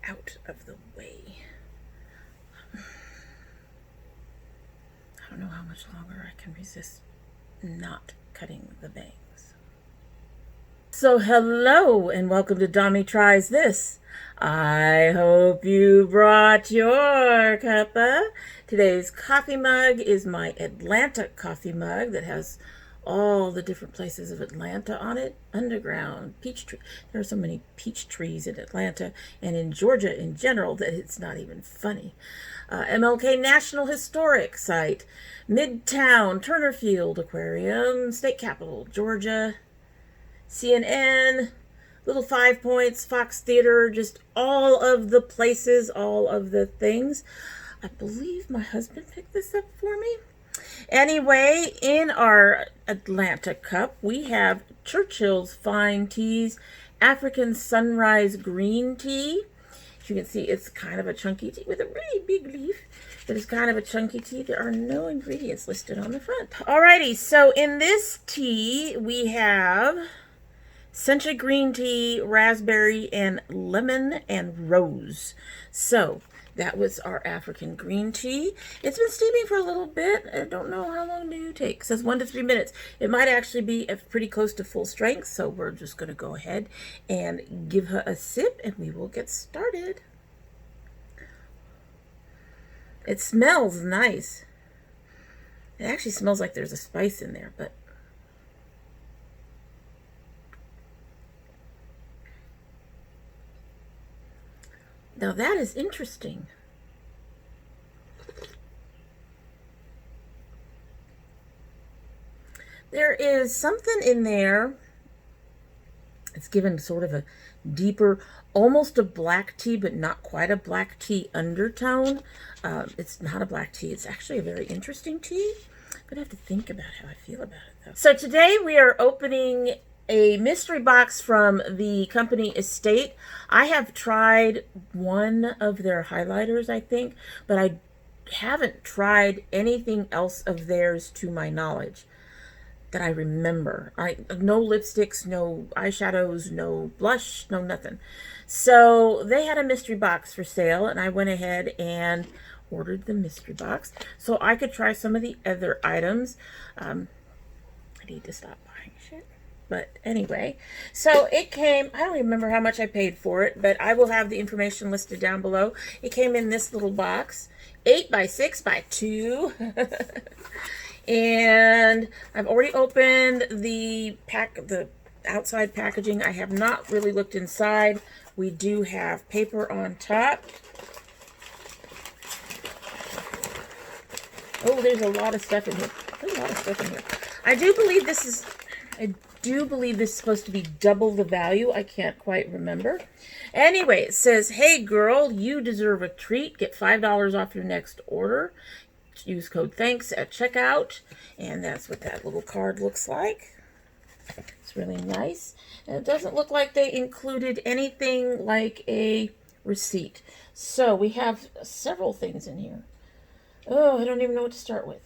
out of the way. I don't know how much longer I can resist not cutting the bangs. So hello and welcome to Domi Tries This. I hope you brought your cuppa. Today's coffee mug is my Atlanta coffee mug that has all the different places of Atlanta on it. Underground, peach tree. There are so many peach trees in Atlanta and in Georgia in general that it's not even funny. MLK National Historic Site, Midtown, Turnerfield Aquarium, State Capitol, Georgia, CNN, Little 5 Points, Fox Theater, just all of the places, all of the things. I believe my husband picked this up for me. Anyway, in our Atlanta cup, we have Churchill's Fine Teas African Sunrise Green Tea. As you can see, it's kind of a chunky tea with a really big leaf, but it's kind of a chunky tea. There are no ingredients listed on the front. Alrighty, so in this tea, we have Sencha green tea, raspberry, and lemon and rose. So that was our African green tea. It's been steaming for a little bit. I don't know how long do you take. It says 1 to 3 minutes. It might actually be pretty close to full strength, so we're just going to go ahead and give her a sip, and we will get started. It smells nice. It actually smells like there's a spice in there, but now that is interesting. There is something in there. It's given sort of a deeper, almost a black tea, but not quite a black tea undertone. It's not a black tea. It's actually a very interesting tea. But I have to think about how I feel about it, though. So today we are opening a mystery box from the company Estate. I have tried one of their highlighters, I think, but I haven't tried anything else of theirs to my knowledge that I remember. No lipsticks, no eyeshadows, no blush, no nothing. So they had a mystery box for sale, and I went ahead and ordered the mystery box so I could try some of the other items. I need to stop buying shit. But anyway, so it came, I don't remember how much I paid for it, but I will have the information listed down below. It came in this little box, 8 by 6 by 2. And I've already opened the outside packaging. I have not really looked inside. We do have paper on top. Oh, there's a lot of stuff in here. There's a lot of stuff in here. I do believe this is supposed to be double the value. I can't quite remember. Anyway, it says, "Hey girl, you deserve a treat. Get $5 off your next order. Use code THANKS at checkout." And that's what that little card looks like. It's really nice. And it doesn't look like they included anything like a receipt. So we have several things in here. Oh, I don't even know what to start with.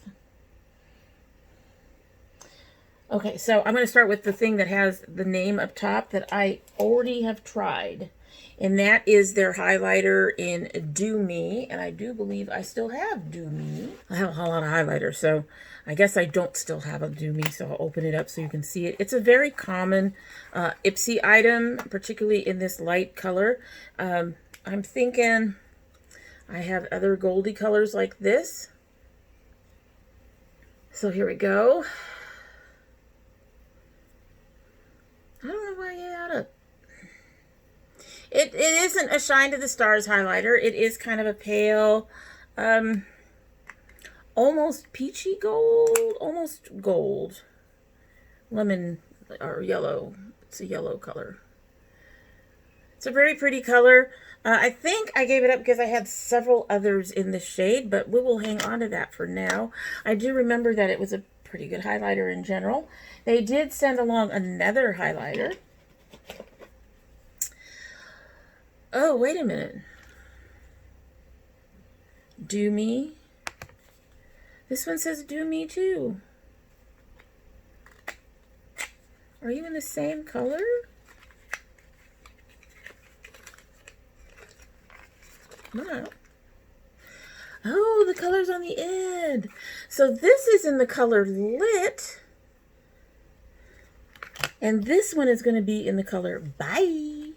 Okay, so I'm going to start with the thing that has the name up top that I already have tried. And that is their highlighter in Do Me. And I do believe I still have Do Me. I have a whole lot of highlighter, so I guess I don't still have a Do Me. So I'll open it up so you can see it. It's a very common Ipsy item, particularly in this light color. I'm thinking I have other goldy colors like this. So here we go. I don't know why I got it. It isn't a Shine to the Stars highlighter. It is kind of a pale, almost peachy gold, almost gold. Lemon or yellow. It's a yellow color. It's a very pretty color. I think I gave it up because I had several others in the shade, but we will hang on to that for now. I do remember that it was a pretty good highlighter in general. They did send along another highlighter. Oh, wait a minute. Do Me. This one says Do Me too. Are you in the same color? Come on out. Oh, the color's on the end. So this is in the color Lit. And this one is going to be in the color Bye.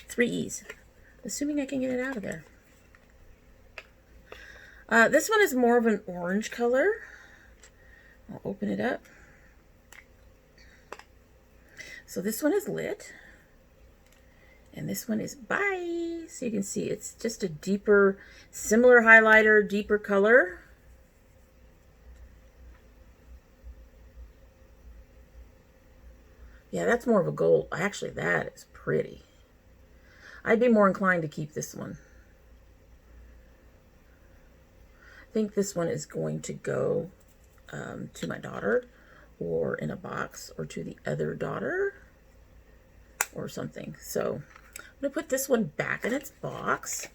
3 E's. Assuming I can get it out of there. This one is more of an orange color. I'll open it up. So this one is Lit. And this one is Bye. So you can see it's just a deeper, similar highlighter, deeper color. Yeah, that's more of a gold. Actually, that is pretty. I'd be more inclined to keep this one. I think this one is going to go to my daughter, or in a box, or to the other daughter, or something. So I'm going to put this one back in its box.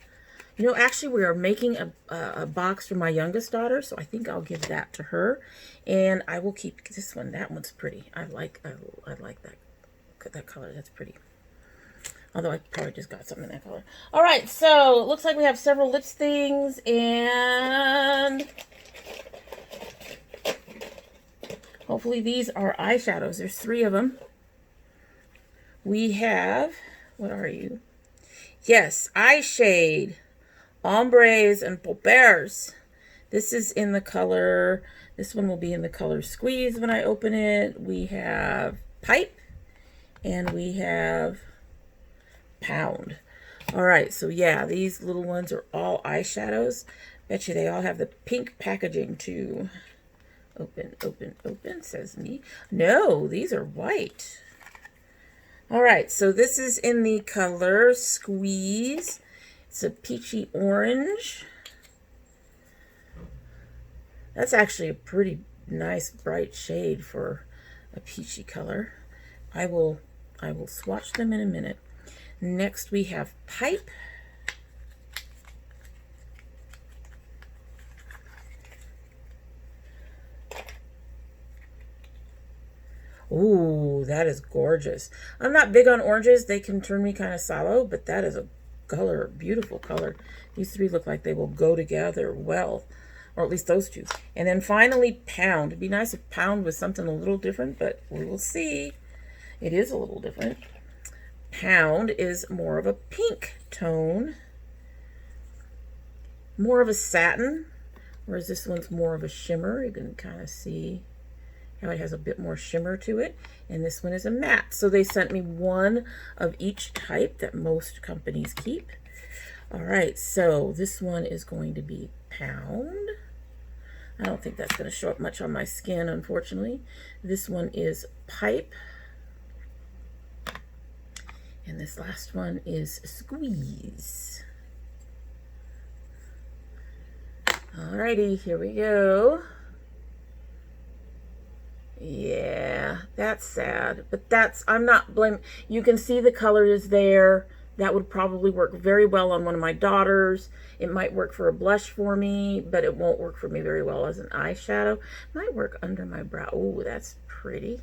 You know, actually, we are making a box for my youngest daughter, so I think I'll give that to her, and I will keep this one. That one's pretty. I like that color. That's pretty. Although I probably just got something in that color. All right, so it looks like we have several lips things, and hopefully these are eyeshadows. There's 3 of them. We have, what are you? Yes, eye shade. Ombres and Paupers. This is in the color, this one will be in the color Squeeze when I open it. We have Pipe, and we have Pound. All right, so yeah, these little ones are all eyeshadows. Bet you they all have the pink packaging too. Open, open, open, says me. No, these are white. All right, so this is in the color Squeeze. It's a peachy orange. That's actually a pretty nice bright shade for a peachy color. I will swatch them in a minute. Next we have Pipe. Ooh, that is gorgeous. I'm not big on oranges. They can turn me kind of sallow, but that is a color, beautiful color. These 3 look like they will go together well, or at least those 2. And then finally Pound. It'd be nice if Pound was something a little different, but we will see. It is a little different. Pound is more of a pink tone, more of a satin, whereas this one's more of a shimmer. You can kind of see how it has a bit more shimmer to it, and this one is a matte. So they sent me 1 of each type that most companies keep. All right, so this one is going to be Pound. I don't think that's going to show up much on my skin, unfortunately. This one is Pipe, and this last one is Squeeze. Alrighty, here we go. Yeah, that's sad, but I'm not blaming. You can see the color is there. That would probably work very well on one of my daughters. It might work for a blush for me, but it won't work for me very well as an eyeshadow. Might work under my brow. Oh, that's pretty.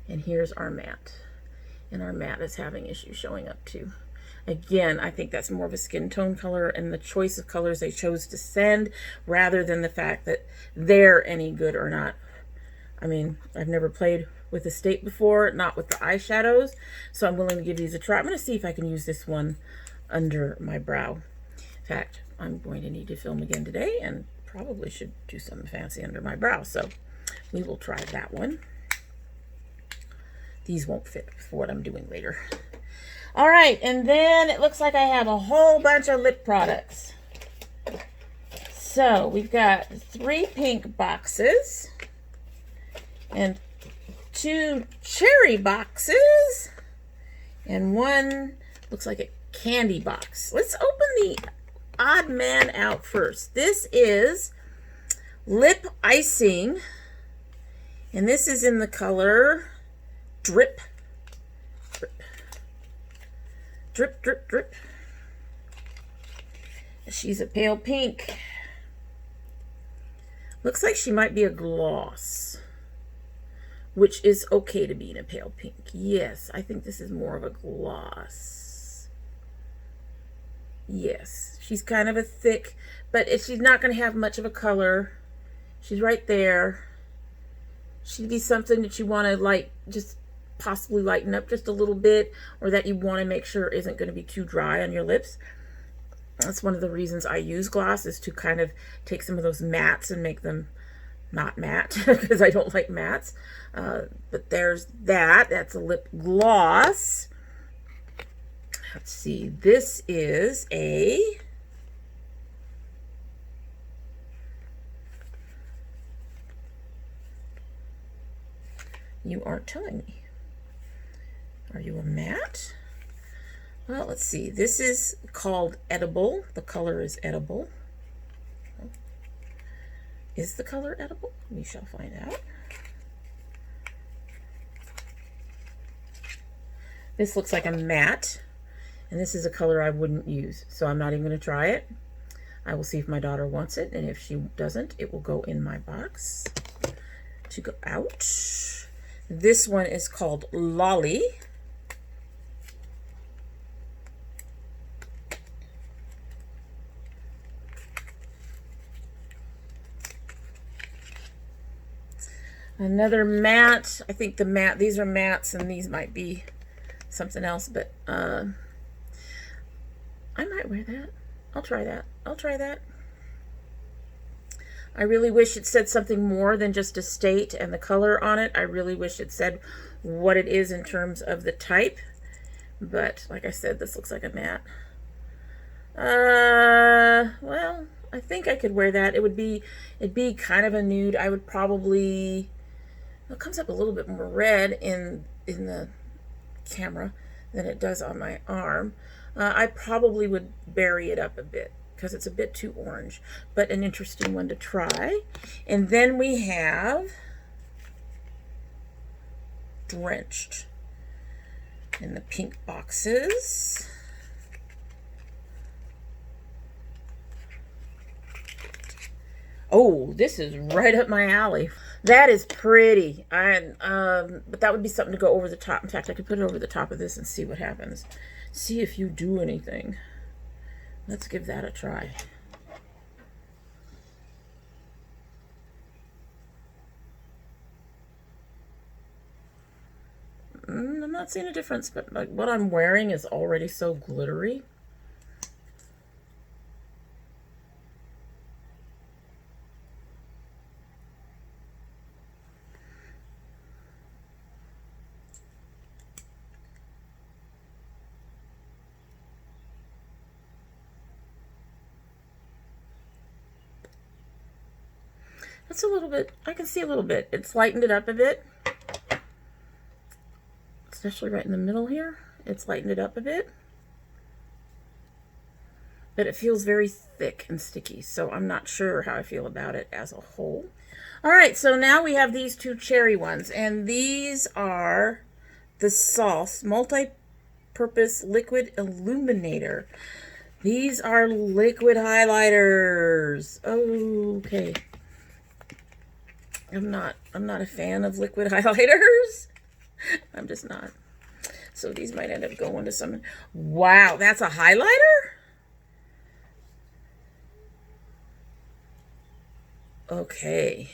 And here's our matte. And our matte is having issues showing up too. Again, I think that's more of a skin tone color and the choice of colors they chose to send rather than the fact that they're any good or not. I mean, I've never played with the state before, not with the eyeshadows, so I'm willing to give these a try. I'm going to see if I can use this one under my brow. In fact, I'm going to need to film again today and probably should do something fancy under my brow, so we will try that one. These won't fit for what I'm doing later. All right, and then it looks like I have a whole bunch of lip products. So we've got 3 pink boxes and 2 cherry boxes and 1 looks like a candy box. Let's open the odd man out first. This is Lip Icing, and this is in the color Drip. Drip, drip, drip. She's a pale pink. Looks like she might be a gloss, which is okay to be in a pale pink. Yes, I think this is more of a gloss. Yes, she's kind of a thick, but she's not going to have much of a color. She's right there. She'd be something that you want to like just possibly lighten up just a little bit, or that you want to make sure isn't going to be too dry on your lips. That's one of the reasons I use gloss, is to kind of take some of those mattes and make them not matte, because I don't like mattes. But there's that. That's a lip gloss. Let's see. This is a... You aren't telling me. Are you a matte? Well, let's see. This is called Edible. The color is Edible. Is the color edible? We shall find out. This looks like a matte, and this is a color I wouldn't use, so I'm not even going to try it. I will see if my daughter wants it, and if she doesn't, it will go in my box to go out. This one is called Lolly. Another matte. I think these are mattes, and these might be something else, but I might wear that. I'll try that. I'll try that. I really wish it said something more than just a state and the color on it. I really wish it said what it is in terms of the type, but like I said, this looks like a matte. Well, I think I could wear that. It'd be kind of a nude. I would probably... It comes up a little bit more red in the camera than it does on my arm. I probably would bury it up a bit because it's a bit too orange, but an interesting one to try. And then we have Drenched in the pink boxes. Oh, this is right up my alley. That is pretty. But that would be something to go over the top. In fact, I could put it over the top of this and see what happens. See if you do anything. Let's give that a try. I'm not seeing a difference, but like what I'm wearing is already so glittery. It's a little bit, I can see a little bit. It's lightened it up a bit. Especially right in the middle here. It's lightened it up a bit. But it feels very thick and sticky, so I'm not sure how I feel about it as a whole. All right, so now we have these two cherry ones, and these are the Sauce Multi-Purpose Liquid Illuminator. These are liquid highlighters. Okay. I'm not a fan of liquid highlighters. I'm just not. So these might end up going to some... Wow, that's a highlighter? Okay.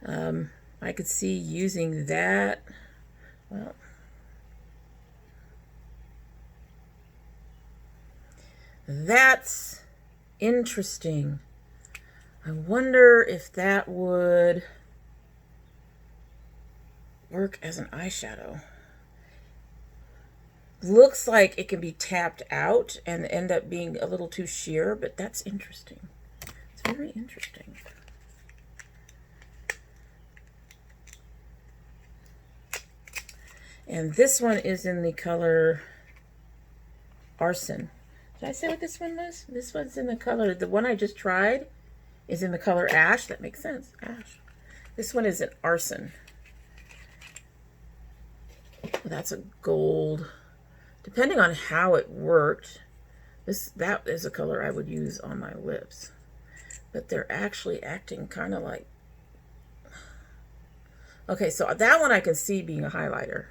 I could see using that. Well, that's interesting. I wonder if that would work as an eyeshadow. Looks like it can be tapped out and end up being a little too sheer, but that's interesting. It's very interesting. And this one is in the color Arson. Did I say what this one was? This one's in the color, the one I just tried is in the color Ash. That makes sense, Ash. This one is an Arson. That's a gold. Depending on how it worked, that is a color I would use on my lips. But they're actually acting kind of like... Okay, so that one I can see being a highlighter.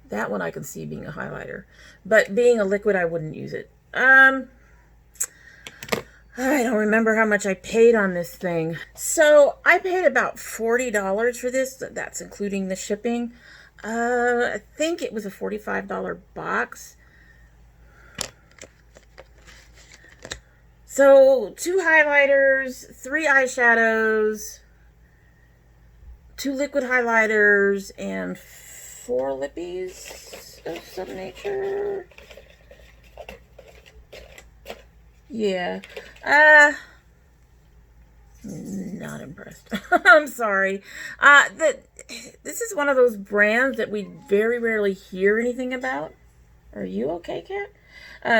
That one I can see being a highlighter. But being a liquid, I wouldn't use it. I don't remember how much I paid on this thing. So I paid about $40 for this. That's including the shipping. I think it was a $45 box. So 2 highlighters, 3 eyeshadows, 2 liquid highlighters, and 4 lippies of some nature. Yeah. Not impressed. I'm sorry. This is one of those brands that we very rarely hear anything about. Are you okay, Kat?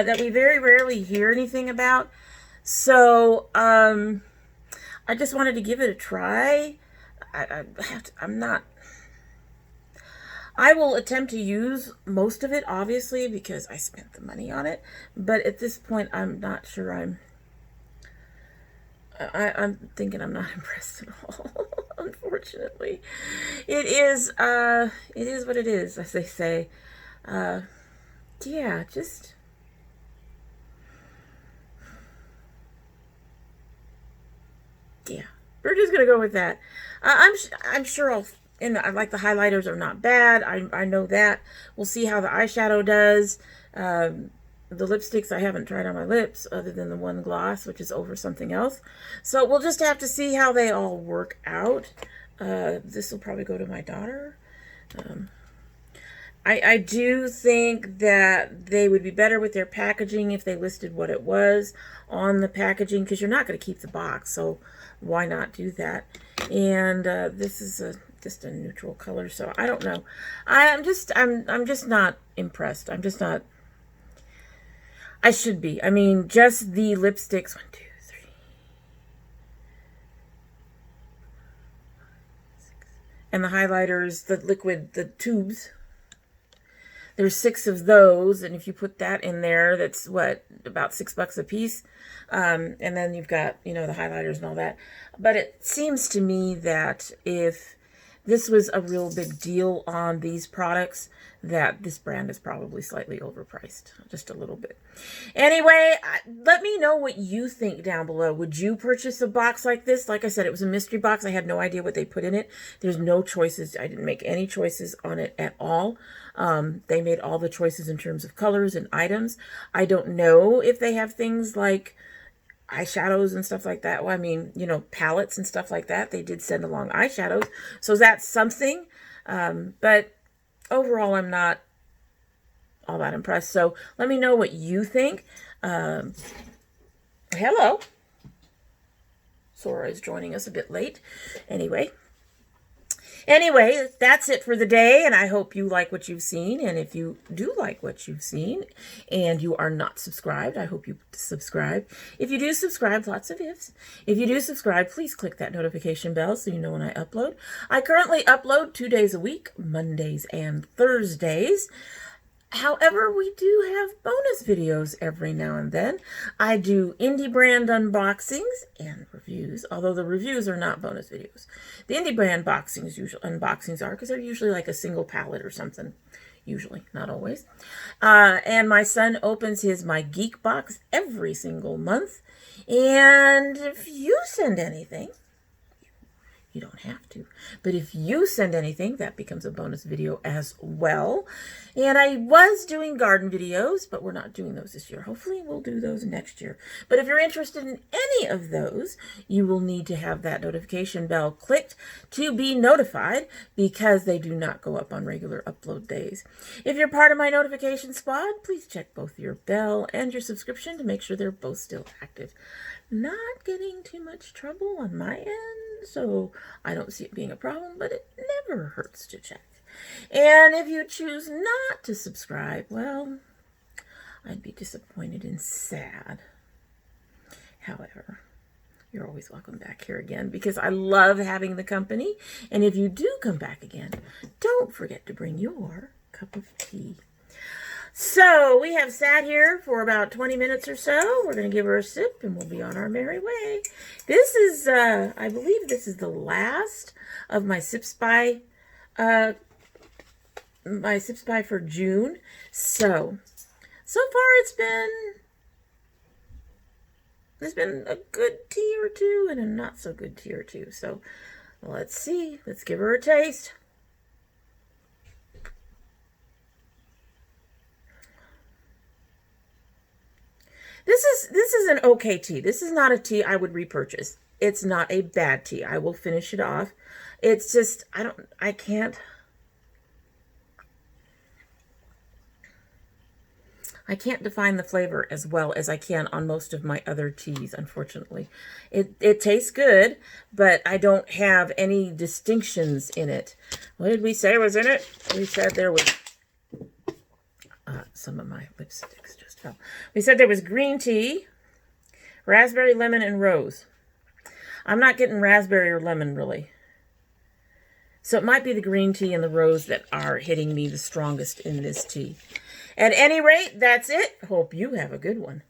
That we very rarely hear anything about. So, I just wanted to give it a try. I will attempt to use most of it, obviously, because I spent the money on it. But at this point, I'm not sure I'm thinking I'm not impressed at all. Unfortunately, it is what it is, as they say. Yeah, just yeah, we're just gonna go with that. I'm sure I'll. And I like the highlighters are not bad. I know that. We'll see how the eyeshadow does. The lipsticks I haven't tried on my lips other than the one gloss, which is over something else. So we'll just have to see how they all work out. This will probably go to my daughter. I do think that they would be better with their packaging if they listed what it was on the packaging, because you're not going to keep the box, so why not do that? And this is just a neutral color, so I don't know. I'm just not impressed. I'm just not. I should be. I mean, just the lipsticks. 1, 2, 3. 6. And the highlighters, the liquid, the tubes. There's 6 of those, and if you put that in there, that's what, about $6 a piece. And then you've got, you know, the highlighters and all that. But it seems to me that if this was a real big deal on these products, that this brand is probably slightly overpriced, just a little bit. Anyway, let me know what you think down below. Would you purchase a box like this? Like I said, it was a mystery box. I had no idea what they put in it. There's no choices. I didn't make any choices on it at all. They made all the choices in terms of colors and items. I don't know if they have things like eyeshadows and stuff like that. Well, I mean, you know, palettes and stuff like that. They did send along eyeshadows. So that's something. But overall, I'm not all that impressed. So let me know what you think. Hello. Sora is joining us a bit late. Anyway, that's it for the day, and I hope you like what you've seen. And if you do like what you've seen and you are not subscribed, I hope you subscribe. If you do subscribe, lots of ifs. If you do subscribe, please click that notification bell so you know when I upload. I currently upload 2 days a week, Mondays and Thursdays. However, we do have bonus videos every now and then. I do indie brand unboxings and reviews, although the reviews are not bonus videos. The indie brand unboxings are, because they're usually like a single palette or something. Usually, not always. And my son opens My Geek box every single month. And if you send anything, you don't have to. But if you send anything, that becomes a bonus video as well. And I was doing garden videos, but we're not doing those this year. Hopefully we'll do those next year. But if you're interested in any of those, you will need to have that notification bell clicked to be notified, because they do not go up on regular upload days. If you're part of my notification squad, please check both your bell and your subscription to make sure they're both still active. Not getting too much trouble on my end, so I don't see it being a problem, but it never hurts to check. And if you choose not to subscribe, well, I'd be disappointed and sad. However, you're always welcome back here again, because I love having the company. And if you do come back again, don't forget to bring your cup of tea. So we have sat here for about 20 minutes or so. We're going to give her a sip and we'll be on our merry way. This is, I believe this is the last of my Sips by my Sips By for June. So far there's been a good tea or two and a not so good tea or two. So let's see. Let's give her a taste. This is an okay tea. This is not a tea I would repurchase. It's not a bad tea. I will finish it off. It's just, I can't define the flavor as well as I can on most of my other teas, unfortunately. It tastes good, but I don't have any distinctions in it. What did we say was in it? We said there was... some of my lipsticks just fell. We said there was green tea, raspberry, lemon, and rose. I'm not getting raspberry or lemon, really. So it might be the green tea and the rose that are hitting me the strongest in this tea. At any rate, that's it. Hope you have a good one.